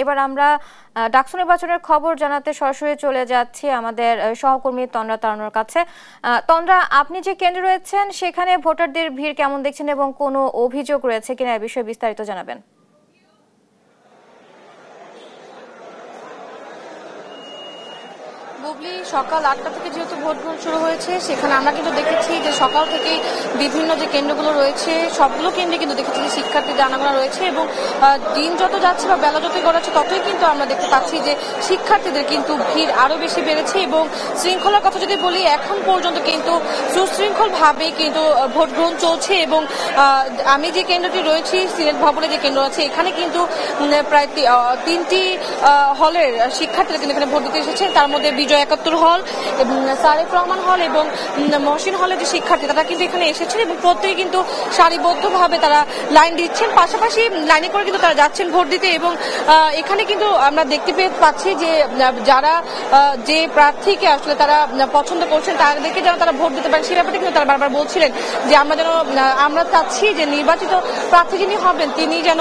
এবার আমরা ডাকসু নির্বাচনের খবর জানাতে সরাসরি চলে যাচ্ছি আমাদের সহকর্মী তন্দ্রা তারানোর কাছে। তন্দ্রা, আপনি যে কেন্দ্রে রয়েছেন সেখানে ভোটারদের ভিড় কেমন দেখছেন এবং কোনো অভিযোগ রয়েছে কিনা এই বিষয়ে বিস্তারিত জানাবেন। বুবলি, সকাল 8টা থেকে যেহেতু ভোট গ্রহণ শুরু হয়েছে, সেখানে আমরা কিন্তু দেখেছি যে সকাল থেকেই বিভিন্ন যে কেন্দ্রগুলো রয়েছে সবগুলো কেন্দ্রে কিন্তু দেখেছি যে শিক্ষার্থীদের আনাগোনা রয়েছে এবং দিন যত যাচ্ছে বা বেলা যতই গড়াচ্ছে ততই কিন্তু আমরা দেখতে পাচ্ছি যে শিক্ষার্থীদের কিন্তু ভিড় আরো বেশি বেড়েছে এবং শৃঙ্খলার কথা যদি বলি, এখন পর্যন্ত কিন্তু সুশৃঙ্খলভাবে কিন্তু ভোট গ্রহণ চলছে এবং আমি যে কেন্দ্রটি রয়েছি, সিনেট ভবনে যে কেন্দ্র আছে, এখানে কিন্তু প্রায় 3টি হলের শিক্ষার্থীরা কিন্তু এখানে ভোট দিতে এসেছেন। তার মধ্যে বিজয় 71 হল এবং সারেফ রহমান হল এবং মহসিন হলের যে শিক্ষার্থী তারা কিন্তু এখানে এসেছেন এবং প্রত্যেকে কিন্তু সারিবদ্ধভাবে তারা লাইন দিচ্ছেন, পাশাপাশি লাইনে করে কিন্তু তারা যাচ্ছেন ভোট দিতে এবং এখানে কিন্তু আমরা দেখতে পাচ্ছি যে যারা যে প্রার্থীকে আসলে তারা পছন্দ করছেন তাদেরকে যেন তারা ভোট দিতে পারেন, সেই ব্যাপারটা কিন্তু তারা বারবার বলছিলেন যে আমরা চাচ্ছি যে নির্বাচিত প্রার্থী যিনি হবেন তিনি যেন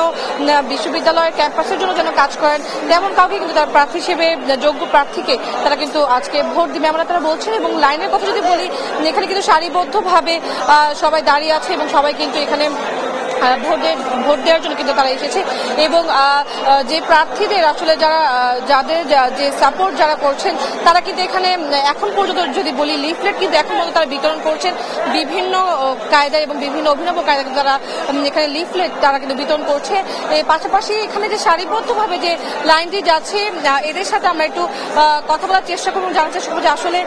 বিশ্ববিদ্যালয়ের ক্যাম্পাসের জন্য যেন কাজ করেন, তেমন কাউকে কিন্তু তার প্রার্থী হিসেবে যোগ্য প্রার্থীকে তারা কিন্তু আজকে ভোট দিবে আমরা তারা বলছেন। এবং লাইনের কথা যদি বলি, এখানে কিন্তু সারিবদ্ধভাবে সবাই দাঁড়িয়ে আছে এবং সবাই কিন্তু এখানে ভোট দেওয়ার জন্য কিন্তু তারা এসেছে এবং যে প্রার্থীদের আসলে যাদের যে সাপোর্ট যারা করছেন তারা কিন্তু এখানে এখন পর্যন্ত যদি বলি লিফলেট কিন্তু এখন পর্যন্ত তারা বিতরণ করছেন বিভিন্ন কায়দায় এবং বিভিন্ন অভিনব কায়দায় যারা এখানে লিফলেট তারা কিন্তু বিতরণ করছে। পাশাপাশি এখানে যে সারিবদ্ধভাবে যে লাইনটি যাচ্ছে এদের সাথে আমরা একটু কথা বলার চেষ্টা করবো, জানার চেষ্টা করবো যে আসলে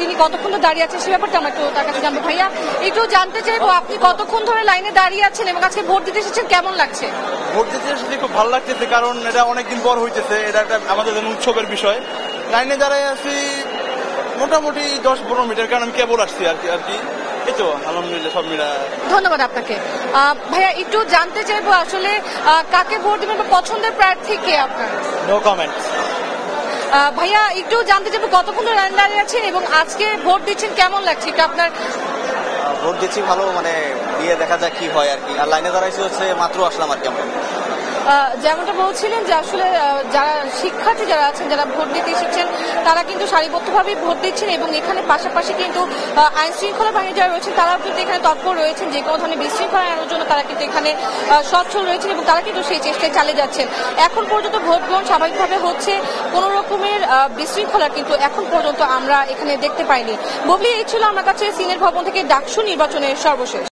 তিনি কতক্ষণ দাঁড়িয়ে আছেন সে ব্যাপারটা আমরা একটু তার কাছে জানবো। ভাইয়া, একটু জানতে চাইবো আপনি কতক্ষণ ধরে লাইনে দাঁড়িয়ে আছেন এবং আজকে ভোট দিতে এসেছেন, কেমন লাগছে? ভোট দিতে এসেছি খুব ভালো লাগতেছে, কারণ এটা অনেকদিন পর হইতেছে, এটা একটা আমাদের জন্য উৎসবের বিষয়। লাইনে দাঁড়ায় আছি মোটামুটি 10-15 মিটার, কারণ আমি কেবল আসছি আর কি এই তো আলহামদুলিল্লাহ সব মিলা। ধন্যবাদ আপনাকে। ভাইয়া, একটু জানতে চাইবো আসলে কাকে ভোট দিবেন বা পছন্দের প্রার্থী কে আপনার? No comment. ভাইয়া, একটু জানতে চাইবো কতক্ষণ ধরে লাইনে দাঁড়িয়ে আছেন এবং আজকে ভোট দিচ্ছেন, কেমন লাগছে এটা আপনার? ভোট দিচ্ছি ভালো, দিয়ে দেখা যাক কি হয় আর কি। আর লাইনে দাঁড়াইছি হচ্ছে মাত্র আসলাম আর কি। যেমনটা বলছিলেন যে আসলে যারা শিক্ষার্থী যারা আছেন যারা ভোট দিতে এসেছেন তারা কিন্তু সারিবদ্ধভাবে ভোট দিচ্ছেন এবং এখানে পাশাপাশি কিন্তু আইন শৃঙ্খলা বাহিনী যারা রয়েছেন তারাও কিন্তু এখানে তৎপর রয়েছেন, যে কোনো ধরনের বিশৃঙ্খলা আনার জন্য তারা কিন্তু এখানে সচ্ছল রয়েছেন এবং তারা কিন্তু সেই চেষ্টায় চালিয়ে যাচ্ছেন। এখন পর্যন্ত ভোট গ্রহণ স্বাভাবিকভাবে হচ্ছে, কোনো রকমের বিশৃঙ্খলা কিন্তু এখন পর্যন্ত আমরা এখানে দেখতে পাইনি। বুবলি, এই ছিল আমার কাছে সিনেট ভবন থেকে ডাকসু নির্বাচনের সর্বশেষ।